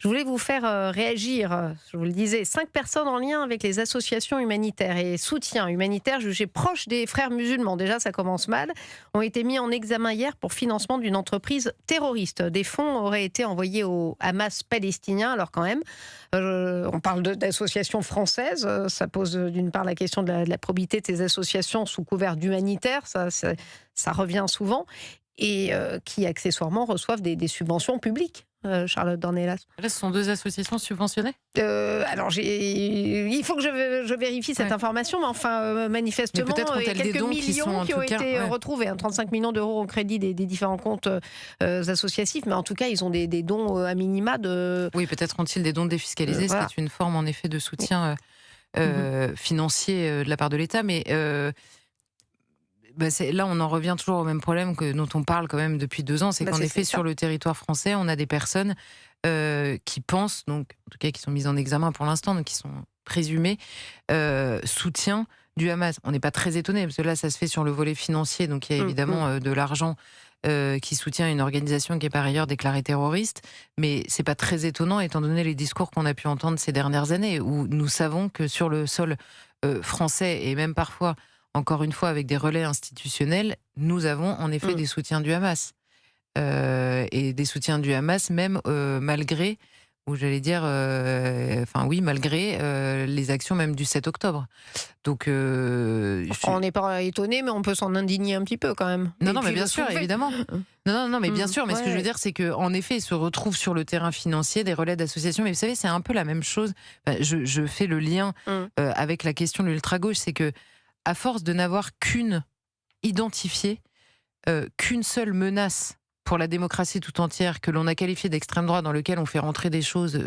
Je voulais vous faire réagir, je vous le disais, 5 personnes en lien avec les associations humanitaires et soutien humanitaire jugés proches des frères musulmans, déjà ça commence mal, ont été mis en examen hier pour financement d'une entreprise terroriste. Des fonds auraient été envoyés au Hamas palestinien, alors quand même, on parle d'associations françaises, ça pose d'une part la question de la probité de ces associations sous couvert d'humanitaire, ça revient souvent, et qui accessoirement reçoivent des subventions publiques. Charlotte Dornelas. Là, ce sont 2 associations subventionnées? Alors, il faut que je vérifie cette information, mais enfin, manifestement, il y a quelques millions qui ont été retrouvés. 35 millions d'euros au crédit des différents comptes associatifs, mais en tout cas, ils ont des dons à minima de... Oui, peut-être ont-ils des dons défiscalisés, ce qui est une forme, en effet, de soutien financier de la part de l'État, mais... là, on en revient toujours au même problème dont on parle quand même depuis 2 ans, c'est qu'en effet, sur le territoire français, on a des personnes qui pensent, donc en tout cas qui sont mises en examen pour l'instant, donc qui sont présumées soutien du Hamas. On n'est pas très étonné parce que là, ça se fait sur le volet financier, donc il y a évidemment de l'argent qui soutient une organisation qui est par ailleurs déclarée terroriste, mais c'est pas très étonnant étant donné les discours qu'on a pu entendre ces dernières années, où nous savons que sur le sol français et même parfois encore une fois avec des relais institutionnels, nous avons en effet des soutiens du Hamas. Et des soutiens du Hamas même malgré, ou j'allais dire, malgré les actions même du 7 octobre. Donc, on n'est pas étonné, mais on peut s'en indigner un petit peu quand même. Non, mais bien sûr, évidemment. Non, mais bien sûr. Mais ce que je veux dire, c'est qu'en effet, il se retrouve sur le terrain financier des relais d'associations. Mais vous savez, c'est un peu la même chose. Je fais le lien avec la question de l'ultra-gauche, c'est que à force de n'avoir identifié qu'une seule menace pour la démocratie tout entière, que l'on a qualifiée d'extrême droite, dans lequel on fait rentrer des choses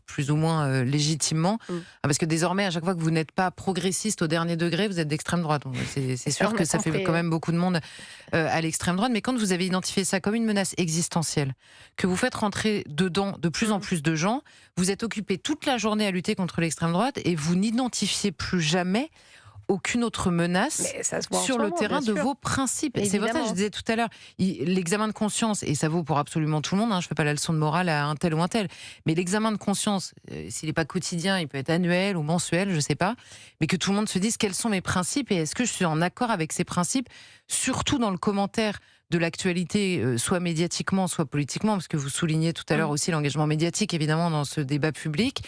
plus ou moins légitimement, parce que désormais, à chaque fois que vous n'êtes pas progressiste au dernier degré, vous êtes d'extrême droite. C'est sûr que ça fait quand même beaucoup de monde à l'extrême droite, mais quand vous avez identifié ça comme une menace existentielle, que vous faites rentrer dedans de plus en plus de gens, vous êtes occupé toute la journée à lutter contre l'extrême droite et vous n'identifiez plus jamais aucune autre menace sur le terrain de vos principes. C'est pour ça que je disais tout à l'heure, l'examen de conscience, et ça vaut pour absolument tout le monde, je ne fais pas la leçon de morale à un tel ou un tel, mais l'examen de conscience, s'il n'est pas quotidien, il peut être annuel ou mensuel, je ne sais pas, mais que tout le monde se dise quels sont mes principes et est-ce que je suis en accord avec ces principes, surtout dans le commentaire de l'actualité, soit médiatiquement, soit politiquement, parce que vous soulignez tout à l'heure aussi l'engagement médiatique, évidemment, dans ce débat public.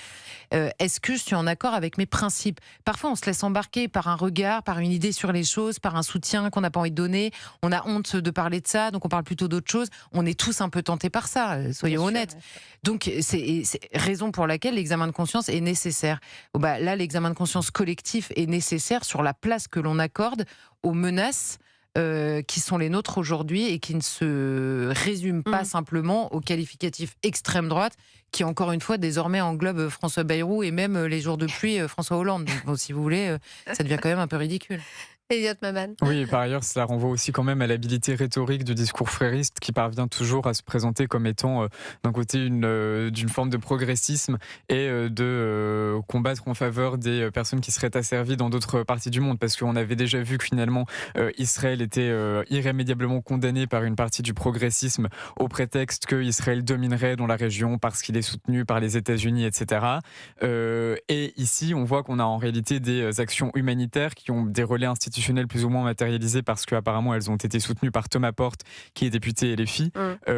Est-ce que je suis en accord avec mes principes? Parfois, on se laisse embarquer par un regard, par une idée sur les choses, par un soutien qu'on n'a pas envie de donner. On a honte de parler de ça, donc on parle plutôt d'autre chose. On est tous un peu tentés par ça, soyons honnêtes. Donc, c'est raison pour laquelle l'examen de conscience est nécessaire. Là, l'examen de conscience collectif est nécessaire sur la place que l'on accorde aux menaces qui sont les nôtres aujourd'hui et qui ne se résument pas simplement au qualificatif extrême droite qui, encore une fois, désormais englobe François Bayrou et même les jours de pluie François Hollande. Donc, si vous voulez, ça devient quand même un peu ridicule. Elliot Maman. Oui, et par ailleurs, cela renvoie aussi quand même à l'habilité rhétorique du discours frériste qui parvient toujours à se présenter comme étant d'un côté d'une forme de progressisme et de combattre en faveur des personnes qui seraient asservies dans d'autres parties du monde, parce qu'on avait déjà vu que finalement Israël était irrémédiablement condamné par une partie du progressisme au prétexte que Israël dominerait dans la région parce qu'il est soutenu par les États-Unis, etc. Et ici, on voit qu'on a en réalité des actions humanitaires qui ont des relais institutionnels plus ou moins matérialisées parce qu'apparemment elles ont été soutenues par Thomas Porte qui est député LFI,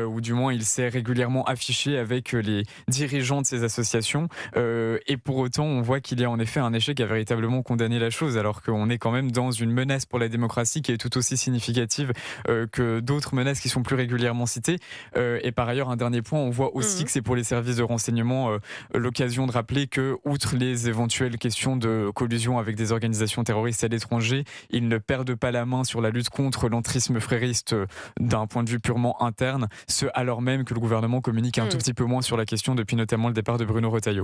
ou du moins il s'est régulièrement affiché avec les dirigeants de ces associations, et pour autant on voit qu'il y a en effet un échec à véritablement condamner la chose, alors qu'on est quand même dans une menace pour la démocratie qui est tout aussi significative que d'autres menaces qui sont plus régulièrement citées. Et par ailleurs, un dernier point, on voit aussi que c'est pour les services de renseignement l'occasion de rappeler que, outre les éventuelles questions de collusion avec des organisations terroristes à l'étranger, ils ne perdent pas la main sur la lutte contre l'entrisme frériste d'un point de vue purement interne, ce alors même que le gouvernement communique un tout petit peu moins sur la question depuis notamment le départ de Bruno Retailleau.